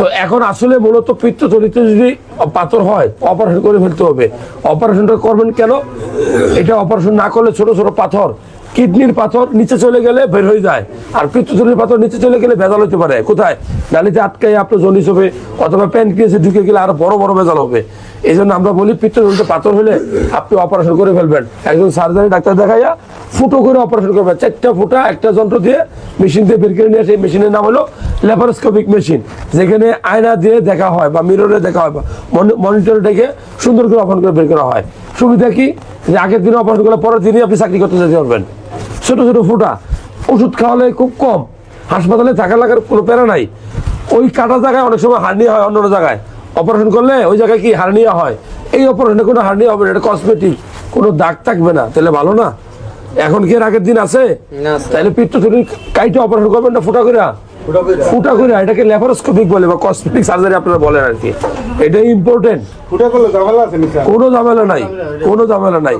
তো এখন আসলে মূলত পিত্তথলিতে যদি পাথর হয় অপারেশন করে ফেলতে হবে। অপারেশনটা করবেন কেন? এটা অপারেশন না করলে ছোট ছোট পাথর, কিডনির পাথর নিচে চলে গেলে বের হয়ে যায়, আর পিত্তথলির পাথর নিচে চলে গেলে ভেজাল হতে পারে। কোথায়? নালিতে আটকায় আপনার জন্ডিস হবে, অথবা প্যানক্রিয়াসে ঢুকে গেলে আরো বড় বড় ভেজাল হবে। এই জন্য আমরা বলি পিত্তথলিতে পাথর হলে আপনি অপারেশন করে ফেলবেন। একজন সার্জারি ডাক্তার দেখাইয়া ফুটো করে অপারেশন করবেন। 4টা ফুটা একটা যন্ত্র দিয়ে মেশিন দিয়ে বের করে নিয়ে আসে। মেশিনের নাম হলো ল্যাপারোস্কোপিক মেশিন, যেখানে আয়না দিয়ে দেখা হয় বা মিররে দেখা হয় বা মনিটরে দেখে সুন্দর করে অপারেশন করে বের করা হয়। সুবিধা কি? যে আগের দিনে অপারেশন করলে পরের দিনই আপনি চাকরি করতে যেতে পারবেন। ছোট ছোট ফুটা, ওষুধ খাওয়ালে খুব কম, হাসপাতালে থাকা লাগার কোনো প্যারা নাই। ওই কাটা জায়গায় অনেক সময় হার্নিয়া হয়, অন্য জায়গায় অপারেশন করলে ওই জায়গায় কি হার্নিয়া হয়। এই অপারেশনে কোনো হার্নিয়া হবে না, এটা কসমেটিক, কোনো দাগ থাকবে না। তাহলে ভালো না? এখন কি এর আগের দিন আছে? তাহলে পিত্তথলি কাইটে অপারেশন করবেন না ফুটা করে? ফুটা করে, এটাকে ল্যাপারোস্কোপিক বলে বা কসমেটিক সার্জারি আপনারা বলেন আর কি। এটাই ইম্পর্টেন্ট। ফুটা করলে ঝামেলা আছে? কোনো ঝামেলা নাই, কোনো ঝামেলা নাই।